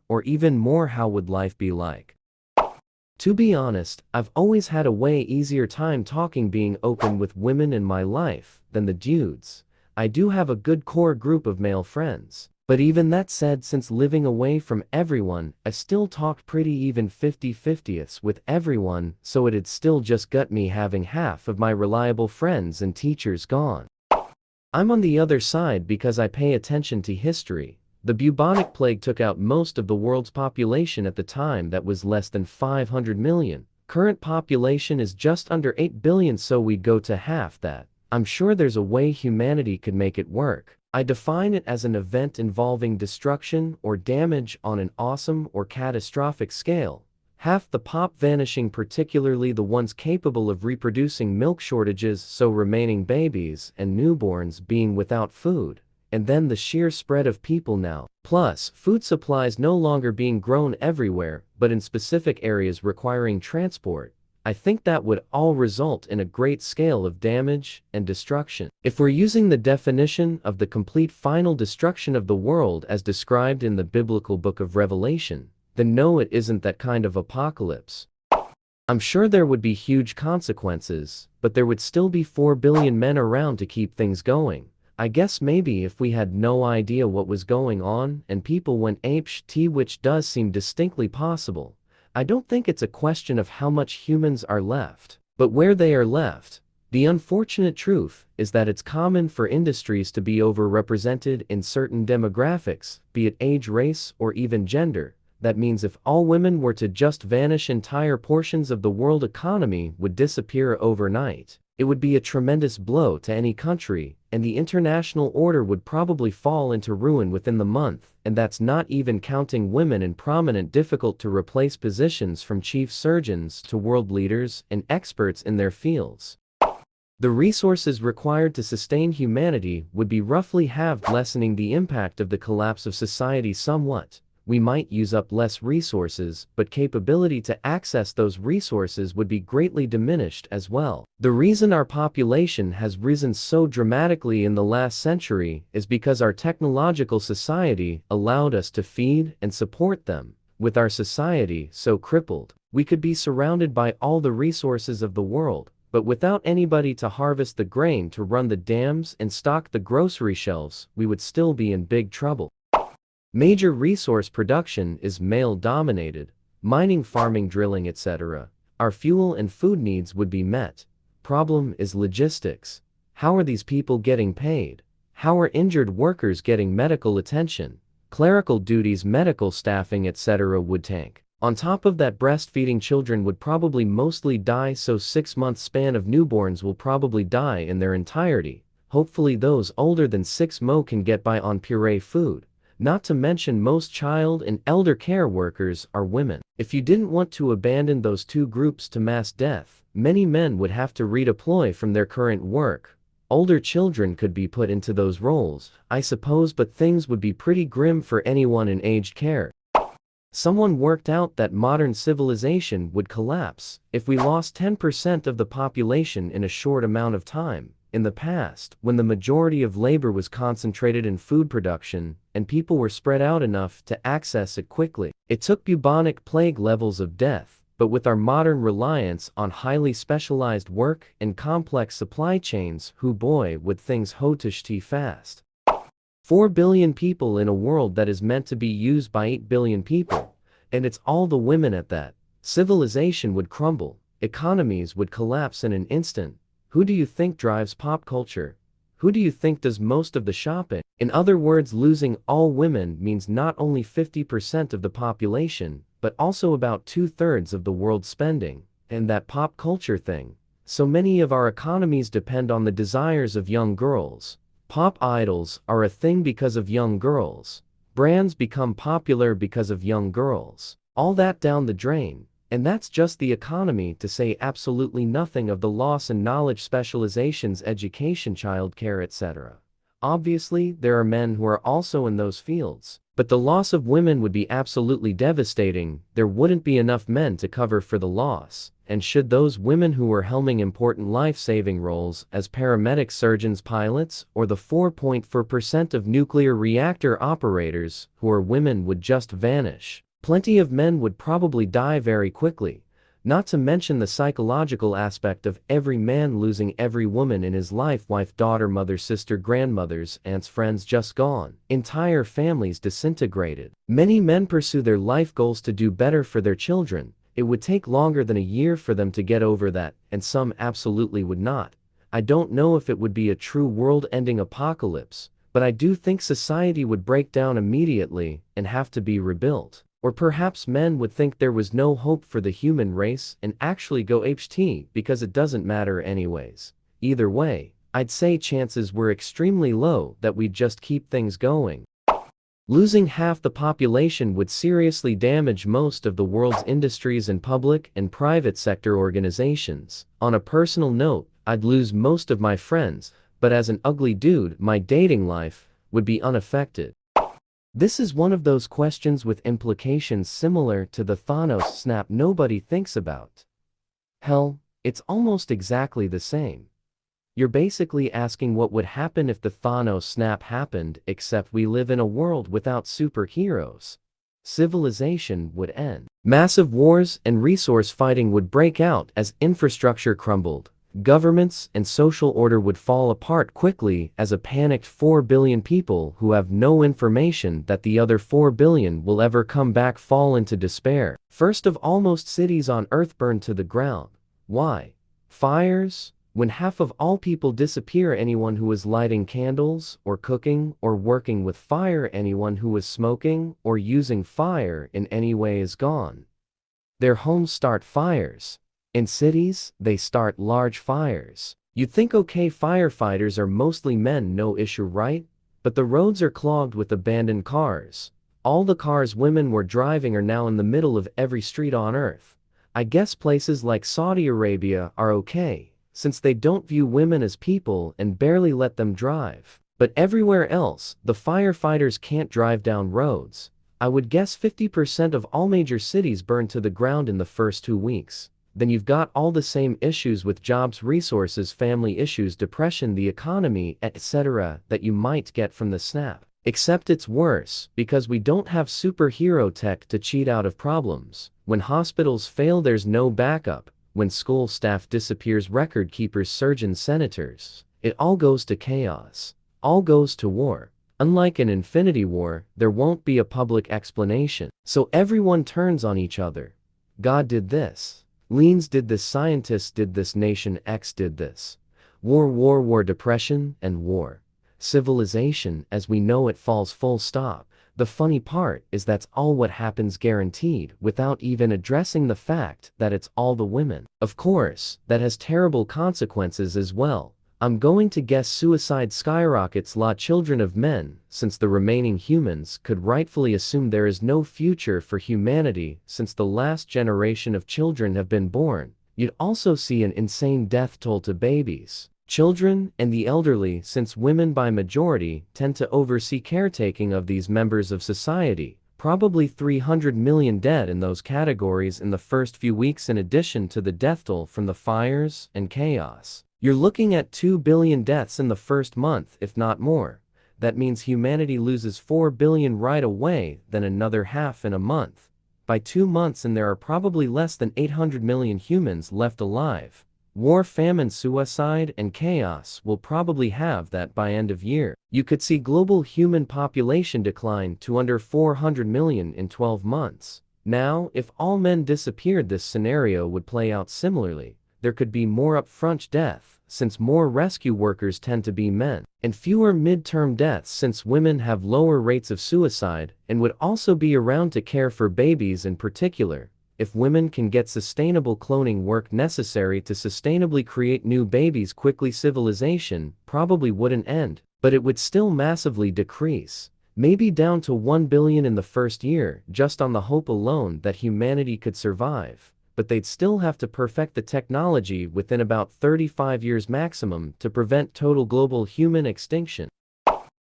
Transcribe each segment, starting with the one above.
or even more, how would life be like? To be honest, I've always had a way easier time talking being open with women in my life than the dudes. I do have a good core group of male friends. But even that said, since living away from everyone, I still talked pretty even 50-50ths with everyone, so it'd still just gut me having half of my reliable friends and teachers gone. I'm on the other side because I pay attention to history. The bubonic plague took out most of the world's population at the time. That was less than 500 million. Current population is just under 8 billion, so we'd go to half that. I'm sure there's a way humanity could make it work. I define it as an event involving destruction or damage on an awesome or catastrophic scale. Half the pop vanishing, particularly the ones capable of reproducing, milk shortages, so remaining babies and newborns being without food. And then the sheer spread of people now. Plus, food supplies no longer being grown everywhere, but in specific areas requiring transport. I think that would all result in a great scale of damage and destruction. If we're using the definition of the complete final destruction of the world as described in the biblical book of Revelation, then no, it isn't that kind of apocalypse. I'm sure there would be huge consequences, but there would still be 4 billion men around to keep things going. I guess maybe if we had no idea what was going on and people went apeshit, which does seem distinctly possible. I don't think it's a question of how much humans are left, but where they are left. The unfortunate truth is that it's common for industries to be overrepresented in certain demographics, be it age, race, or even gender. That means if all women were to just vanish, entire portions of the world economy would disappear overnight. It would be a tremendous blow to any country, and the international order would probably fall into ruin within the month, and that's not even counting women in prominent, difficult-to-replace positions from chief surgeons to world leaders and experts in their fields. The resources required to sustain humanity would be roughly halved, lessening the impact of the collapse of society somewhat. We might use up less resources, but capability to access those resources would be greatly diminished as well. The reason our population has risen so dramatically in the last century is because our technological society allowed us to feed and support them. With our society so crippled, we could be surrounded by all the resources of the world, but without anybody to harvest the grain, to run the dams and stock the grocery shelves, we would still be in big trouble. Major resource production is male-dominated. Mining, farming, drilling, etc. Our fuel and food needs would be met. Problem is logistics. How are these people getting paid? How are injured workers getting medical attention? Clerical duties, medical staffing, etc. would tank. On top of that, breastfeeding children would probably mostly die, so 6-month span of newborns will probably die in their entirety. Hopefully those older than 6 months can get by on puree food. Not to mention most child and elder care workers are women. If you didn't want to abandon those two groups to mass death, many men would have to redeploy from their current work. Older children could be put into those roles, I suppose, but things would be pretty grim for anyone in aged care. Someone worked out that modern civilization would collapse if we lost 10% of the population in a short amount of time. In the past, when the majority of labor was concentrated in food production, and people were spread out enough to access it quickly, it took bubonic plague levels of death. But with our modern reliance on highly specialized work and complex supply chains, who boy would things hotishty fast. 4 billion people in a world that is meant to be used by 8 billion people. And it's all the women at that. Civilization would crumble, economies would collapse in an instant. Who do you think drives pop culture? Who do you think does most of the shopping? In other words, losing all women means not only 50% of the population, but also about 2/3 of the world's spending, and that pop culture thing. So many of our economies depend on the desires of young girls. Pop idols are a thing because of young girls. Brands become popular because of young girls. All that down the drain. And that's just the economy, to say absolutely nothing of the loss in knowledge specializations, education, childcare, etc. Obviously, there are men who are also in those fields. But the loss of women would be absolutely devastating. There wouldn't be enough men to cover for the loss. And should those women who were helming important life-saving roles as paramedics, surgeons, pilots, or the 4.4% of nuclear reactor operators who are women would just vanish. Plenty of men would probably die very quickly. Not to mention the psychological aspect of every man losing every woman in his life, wife, daughter, mother, sister, grandmothers, aunts, friends just gone. Entire families disintegrated. Many men pursue their life goals to do better for their children. It would take longer than a year for them to get over that, and some absolutely would not. I don't know if it would be a true world-ending apocalypse, but I do think society would break down immediately and have to be rebuilt. Or perhaps men would think there was no hope for the human race and actually go HT because it doesn't matter anyways. Either way, I'd say chances were extremely low that we'd just keep things going. Losing half the population would seriously damage most of the world's industries and public and private sector organizations. On a personal note, I'd lose most of my friends, but as an ugly dude, my dating life would be unaffected. This is one of those questions with implications similar to the Thanos snap nobody thinks about. Hell, it's almost exactly the same. You're basically asking what would happen if the Thanos snap happened, except we live in a world without superheroes. Civilization would end. Massive wars and resource fighting would break out as infrastructure crumbled. Governments and social order would fall apart quickly as a panicked 4 billion people who have no information that the other 4 billion will ever come back fall into despair. First of all, most cities on Earth burn to the ground. Why? Fires? When half of all people disappear, anyone who was lighting candles or cooking or working with fire, anyone who was smoking or using fire in any way is gone. Their homes start fires. In cities, they start large fires. You'd think okay, firefighters are mostly men, no issue, right? But the roads are clogged with abandoned cars. All the cars women were driving are now in the middle of every street on Earth. I guess places like Saudi Arabia are okay, since they don't view women as people and barely let them drive. But everywhere else, the firefighters can't drive down roads. I would guess 50% of all major cities burn to the ground in the first 2 weeks. Then you've got all the same issues with jobs, resources, family issues, depression, the economy, etc. that you might get from the snap. Except it's worse, because we don't have superhero tech to cheat out of problems. When hospitals fail, there's no backup. When school staff disappears, record keepers, surgeons, senators. It all goes to chaos. All goes to war. Unlike an Infinity War, there won't be a public explanation. So everyone turns on each other. God did this. Leans did this, scientists did this, Nation X did this. War, depression, and war. Civilization as we know it falls, full stop. The funny part is that's all what happens, guaranteed, without even addressing the fact that it's all the women. Of course, that has terrible consequences as well. I'm going to guess suicide skyrockets, children of men, since the remaining humans could rightfully assume there is no future for humanity since the last generation of children have been born. You'd also see an insane death toll to babies, children, and the elderly, since women by majority tend to oversee caretaking of these members of society. Probably 300 million dead in those categories in the first few weeks, in addition to the death toll from the fires and chaos. You're looking at 2 billion deaths in the first month, if not more. That means humanity loses 4 billion right away, then another half in a month. By 2 months, and there are probably less than 800 million humans left alive. War, famine, suicide, and chaos will probably have that by end of year. You could see global human population decline to under 400 million in 12 months. Now, if all men disappeared, this scenario would play out similarly. There could be more upfront death, since more rescue workers tend to be men, and fewer midterm deaths since women have lower rates of suicide and would also be around to care for babies in particular. If women can get sustainable cloning work necessary to sustainably create new babies quickly, civilization probably wouldn't end, but it would still massively decrease. Maybe down to 1 billion in the first year, just on the hope alone that humanity could survive. But they'd still have to perfect the technology within about 35 years maximum to prevent total global human extinction.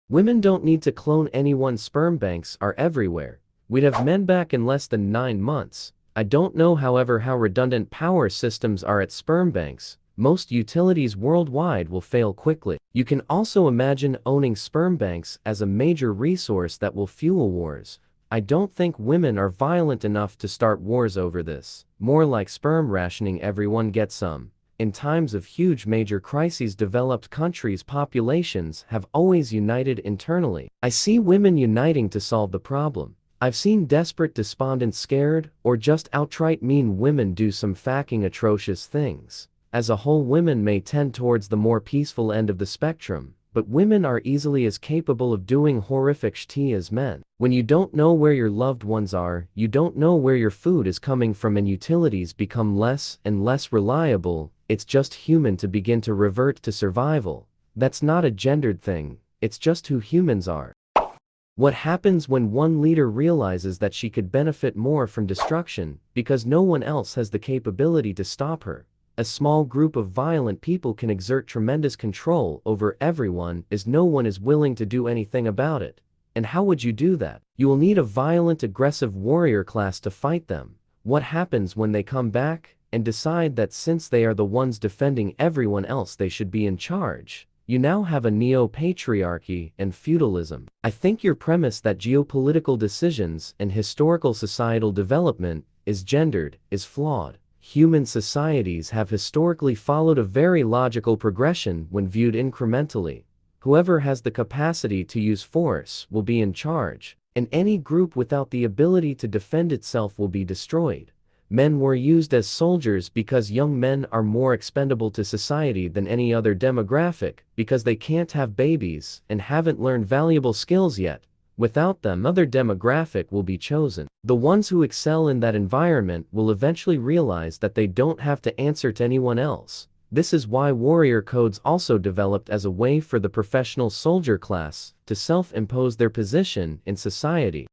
Women don't need to clone anyone. Sperm banks are everywhere. We'd have men back in less than 9 months. I don't know, however, how redundant power systems are at sperm banks. Most utilities worldwide will fail quickly. You can also imagine owning sperm banks as a major resource that will fuel wars. I don't think women are violent enough to start wars over this. More like sperm rationing, everyone gets some. In times of huge major crises, developed countries' populations have always united internally. I see women uniting to solve the problem. I've seen desperate, despondent, scared, or just outright mean women do some fucking atrocious things. As a whole, women may tend towards the more peaceful end of the spectrum, but women are easily as capable of doing horrific shit as men. When you don't know where your loved ones are, you don't know where your food is coming from, and utilities become less and less reliable, it's just human to begin to revert to survival. That's not a gendered thing, it's just who humans are. What happens when one leader realizes that she could benefit more from destruction because no one else has the capability to stop her? A small group of violent people can exert tremendous control over everyone as no one is willing to do anything about it. And how would you do that? You will need a violent, aggressive warrior class to fight them. What happens when they come back and decide that since they are the ones defending everyone else, they should be in charge? You now have a neo-patriarchy and feudalism. I think your premise that geopolitical decisions and historical societal development is gendered is flawed. Human societies have historically followed a very logical progression when viewed incrementally. Whoever has the capacity to use force will be in charge, and any group without the ability to defend itself will be destroyed. Men were used as soldiers because young men are more expendable to society than any other demographic, because they can't have babies and haven't learned valuable skills yet. Without them, other demographic will be chosen. The ones who excel in that environment will eventually realize that they don't have to answer to anyone else. This is why warrior codes also developed as a way for the professional soldier class to self-impose their position in society.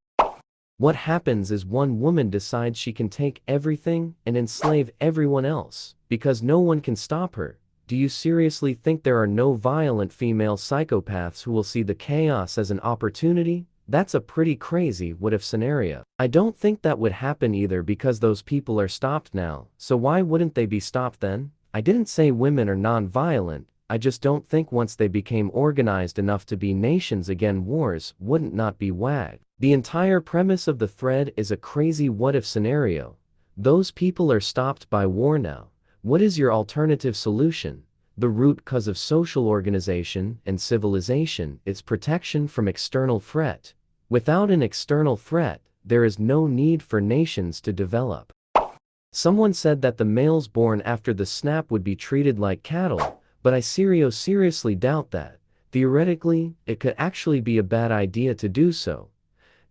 What happens is one woman decides she can take everything and enslave everyone else, because no one can stop her. Do you seriously think there are no violent female psychopaths who will see the chaos as an opportunity? That's a pretty crazy what-if scenario. I don't think that would happen either, because those people are stopped now, so why wouldn't they be stopped then? I didn't say women are non-violent, I just don't think once they became organized enough to be nations again, wars wouldn't not be wag. The entire premise of the thread is a crazy what-if scenario. Those people are stopped by war now. What is your alternative solution? The root cause of social organization and civilization is protection from external threat. Without an external threat, there is no need for nations to develop. Someone said that the males born after the snap would be treated like cattle, but I seriously doubt that. Theoretically, it could actually be a bad idea to do so.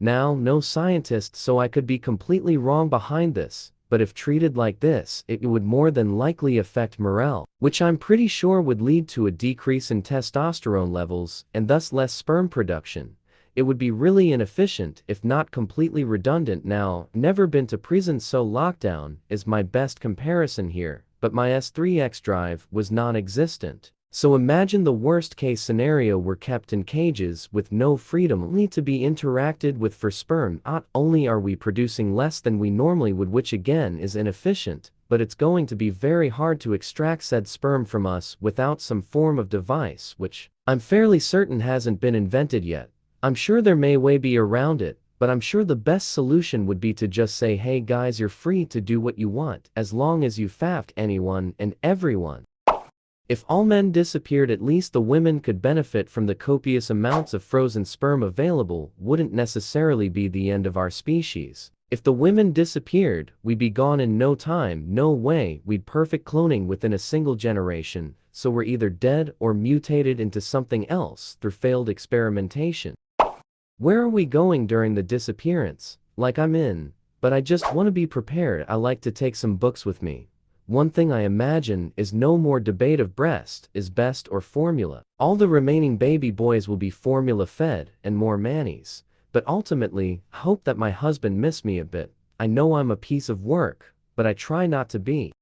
Now, no scientist, so I could be completely wrong behind this, but if treated like this, it would more than likely affect morale, which I'm pretty sure would lead to a decrease in testosterone levels and thus less sperm production. It would be really inefficient, if not completely redundant. Now, never been to prison, so lockdown is my best comparison here, but my S3X drive was non-existent. So imagine the worst case scenario: we're kept in cages with no freedom, only to be interacted with for sperm. Not only are we producing less than we normally would, which again is inefficient, but it's going to be very hard to extract said sperm from us without some form of device, which I'm fairly certain hasn't been invented yet. I'm sure there may way be around it, but I'm sure the best solution would be to just say, hey guys, you're free to do what you want, as long as you faffed anyone and everyone. If all men disappeared, at least the women could benefit from the copious amounts of frozen sperm available. Wouldn't necessarily be the end of our species. If the women disappeared, we'd be gone in no time. No way, we'd perfect cloning within a single generation, so we're either dead or mutated into something else through failed experimentation. Where are we going during the disappearance? Like, I'm in, but I just want to be prepared. I like to take some books with me. One thing I imagine is no more debate of breast is best or formula. All the remaining baby boys will be formula fed and more mannies. But ultimately, I hope that my husband miss me a bit. I know I'm a piece of work, but I try not to be.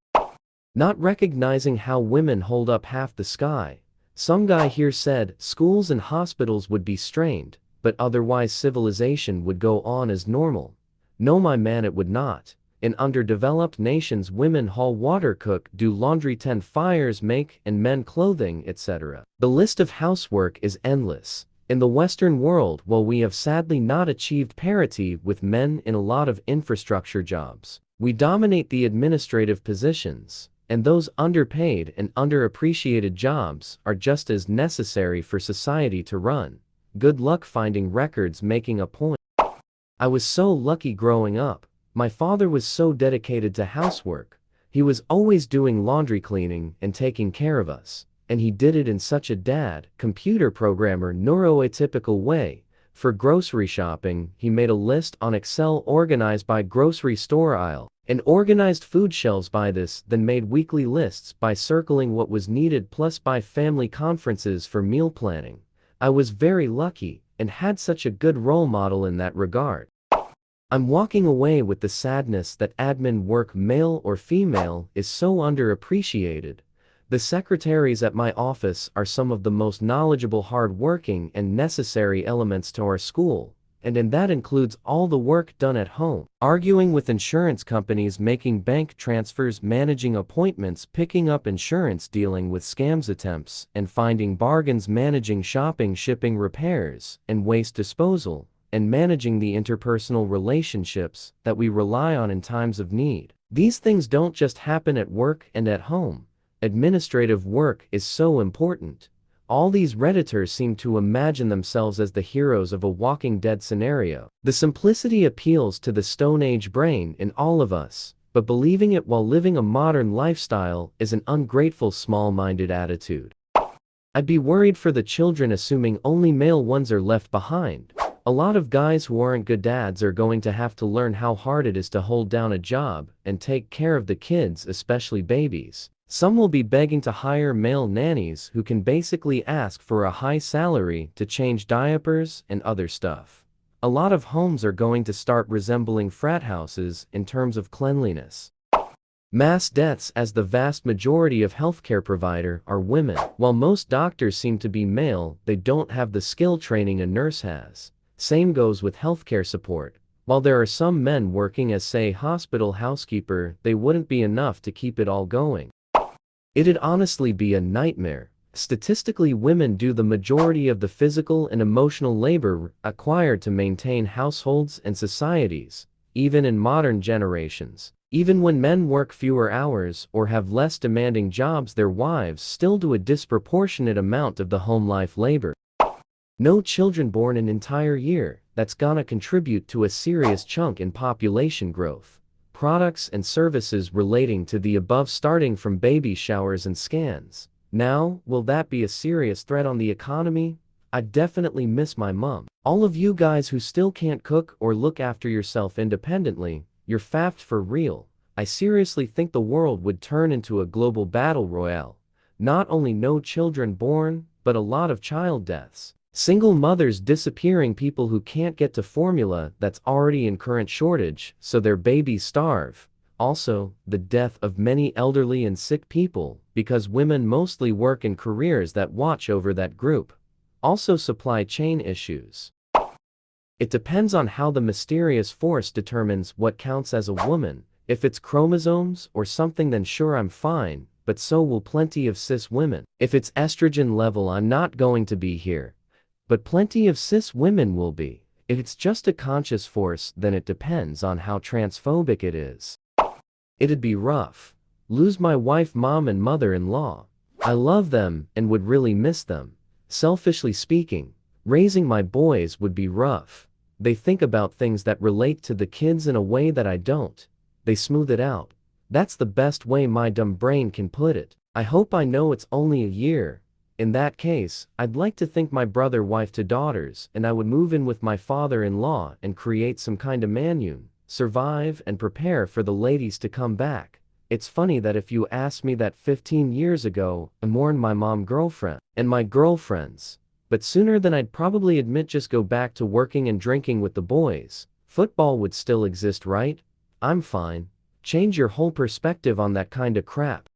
Not recognizing how women hold up half the sky. Some guy here said schools and hospitals would be strained, but otherwise civilization would go on as normal. No, my man, it would not. In underdeveloped nations, women haul water, cook, do laundry, tend fires, make and mend clothing, etc. The list of housework is endless. In the Western world, while we have sadly not achieved parity with men in a lot of infrastructure jobs, we dominate the administrative positions, and those underpaid and underappreciated jobs are just as necessary for society to run. Good luck finding records making a point. I was so lucky growing up. My father was so dedicated to housework. He was always doing laundry, cleaning, and taking care of us. And he did it in such a computer programmer, neuroatypical way. For grocery shopping, he made a list on Excel organized by grocery store aisle, and organized food shelves by this, then made weekly lists by circling what was needed plus by family conferences for meal planning. I was very lucky, and had such a good role model in that regard. I'm walking away with the sadness that admin work, male or female, is so underappreciated. The secretaries at my office are some of the most knowledgeable, hard-working, and necessary elements to our school, and that includes all the work done at home. Arguing with insurance companies, making bank transfers, managing appointments, picking up insurance, dealing with scams attempts, and finding bargains, managing shopping, shipping, repairs, and waste disposal, and managing the interpersonal relationships that we rely on in times of need. These things don't just happen at work and at home. Administrative work is so important. All these Redditors seem to imagine themselves as the heroes of a Walking Dead scenario. The simplicity appeals to the Stone Age brain in all of us, but believing it while living a modern lifestyle is an ungrateful, small-minded attitude. I'd be worried for the children, assuming only male ones are left behind. A lot of guys who aren't good dads are going to have to learn how hard it is to hold down a job and take care of the kids, especially babies. Some will be begging to hire male nannies who can basically ask for a high salary to change diapers and other stuff. A lot of homes are going to start resembling frat houses in terms of cleanliness. Mass deaths, as the vast majority of healthcare providers are women. While most doctors seem to be male, they don't have the skill training a nurse has. Same goes with healthcare support. While there are some men working as, say, hospital housekeeper, they wouldn't be enough to keep it all going. It'd honestly be a nightmare. Statistically, women do the majority of the physical and emotional labor required to maintain households and societies, even in modern generations. Even when men work fewer hours or have less demanding jobs, their wives still do a disproportionate amount of the home life labor. No children born an entire year, that's gonna contribute to a serious chunk in population growth. Products and services relating to the above, starting from baby showers and scans. Now, will that be a serious threat on the economy? I definitely miss my mom. All of you guys who still can't cook or look after yourself independently, you're faffed for real. I seriously think the world would turn into a global battle royale. Not only no children born, but a lot of child deaths. Single mothers disappearing, people who can't get to formula that's already in current shortage, so their babies starve. Also, the death of many elderly and sick people, because women mostly work in careers that watch over that group. Also, supply chain issues. It depends on how the mysterious force determines what counts as a woman. If it's chromosomes or something, then sure, I'm fine, but so will plenty of cis women. If it's estrogen level, I'm not going to be here. But plenty of cis women will be. If it's just a conscious force, then it depends on how transphobic it is. It'd be rough. Lose my wife, mom, and mother-in-law. I love them and would really miss them. Selfishly speaking, raising my boys would be rough. They think about things that relate to the kids in a way that I don't. They smooth it out. That's the best way my dumb brain can put it. I hope I know it's only a year. In that case, I'd like to think my brother, wife to daughters, and I would move in with my father-in-law and create some kind of manune, survive and prepare for the ladies to come back. It's funny that if you asked me that 15 years ago, I mourned my mom, girlfriend, and my girlfriends. But sooner than I'd probably admit, just go back to working and drinking with the boys. Football would still exist, right? I'm fine. Change your whole perspective on that kind of crap.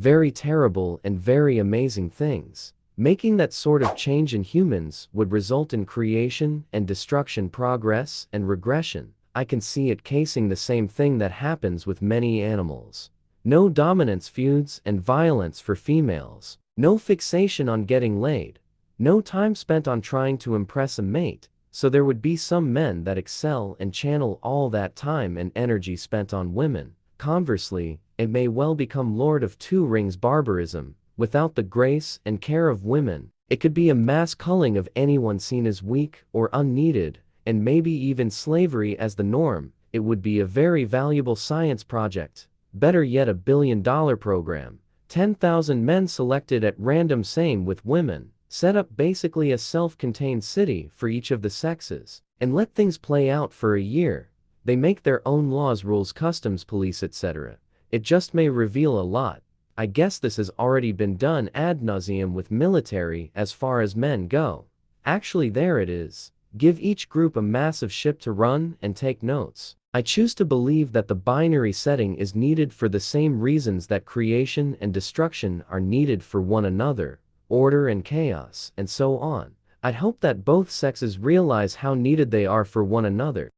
very terrible and very amazing things. Making that sort of change in humans would result in creation and destruction, progress and regression. I can see it casing the same thing that happens with many animals. No dominance feuds and violence for females. No fixation on getting laid. No time spent on trying to impress a mate. So there would be some men that excel and channel all that time and energy spent on women. Conversely, it may well become Lord of Two Rings barbarism, without the grace and care of women. It could be a mass culling of anyone seen as weak or unneeded, and maybe even slavery as the norm. It would be a very valuable science project. Better yet, a billion-dollar program. 10,000 men selected at random, same with women. Set up basically a self-contained city for each of the sexes, and let things play out for a year. They make their own laws, rules, customs, police, etc. It just may reveal a lot. I guess this has already been done ad nauseum with military as far as men go. Actually, there it is. Give each group a massive ship to run and take notes. I choose to believe that the binary setting is needed for the same reasons that creation and destruction are needed for one another. Order and chaos, and so on. I'd hope that both sexes realize how needed they are for one another.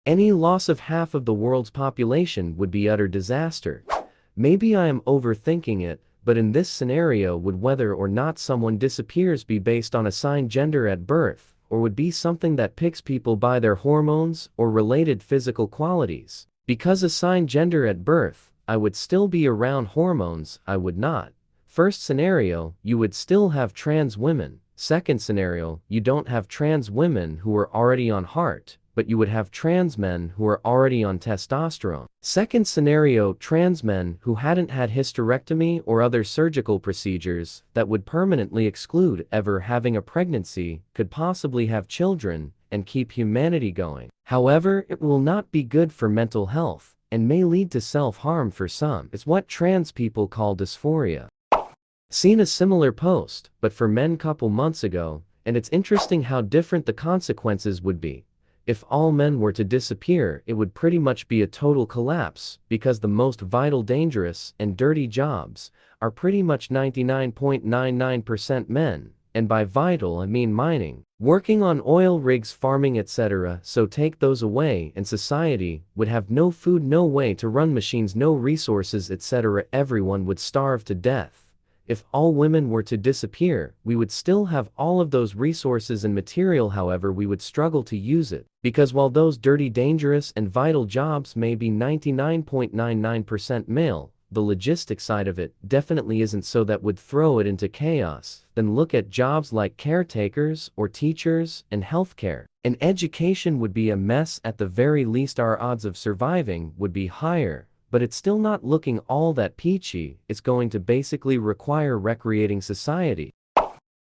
Any loss of half of the world's population would be utter disaster. Maybe I am overthinking it, but in this scenario, would whether or not someone disappears be based on assigned gender at birth, or would be something that picks people by their hormones or related physical qualities? Because assigned gender at birth, I would still be around hormones, I would not. First scenario, you would still have trans women. Second scenario, you don't have trans women who are already on heart, but you would have trans men who are already on testosterone. Second scenario, trans men who hadn't had hysterectomy or other surgical procedures that would permanently exclude ever having a pregnancy, could possibly have children and keep humanity going. However, it will not be good for mental health and may lead to self-harm for some. It's what trans people call dysphoria. Seen a similar post, but for men couple months ago, and it's interesting how different the consequences would be. If all men were to disappear, it would pretty much be a total collapse, because the most vital, dangerous, and dirty jobs are pretty much 99.99% men, and by vital I mean mining, working on oil rigs, farming, etc. So take those away and society would have no food, no way to run machines, no resources, etc. Everyone would starve to death. If all women were to disappear, we would still have all of those resources and material, however we would struggle to use it, because while those dirty, dangerous, and vital jobs may be 99.99% male, the logistics side of it definitely isn't, so that would throw it into chaos. Then look at jobs like caretakers or teachers and healthcare. And education would be a mess. At the very least, our odds of surviving would be higher. But it's still not looking all that peachy. It's going to basically require recreating society.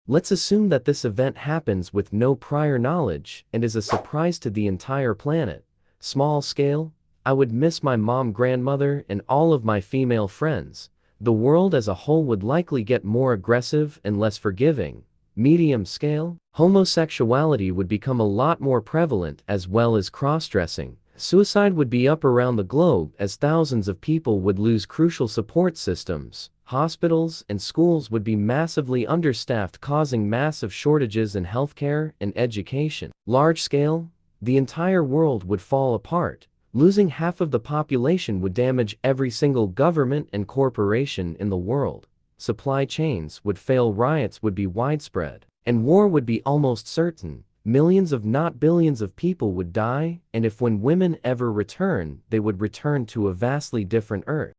Let's assume that this event happens with no prior knowledge and is a surprise to the entire planet. Small scale, I would miss my mom, grandmother, and all of my female friends. The world as a whole would likely get more aggressive and less forgiving. Medium scale, homosexuality would become a lot more prevalent, as well as cross-dressing. Suicide would be up around the globe, as thousands of people would lose crucial support systems. Hospitals and schools would be massively understaffed, causing massive shortages in healthcare and education. Large scale, the entire world would fall apart. Losing half of the population would damage every single government and corporation in the world. Supply chains would fail, riots would be widespread, and war would be almost certain. Millions of not billions of people would die, and if when women ever return, they would return to a vastly different Earth.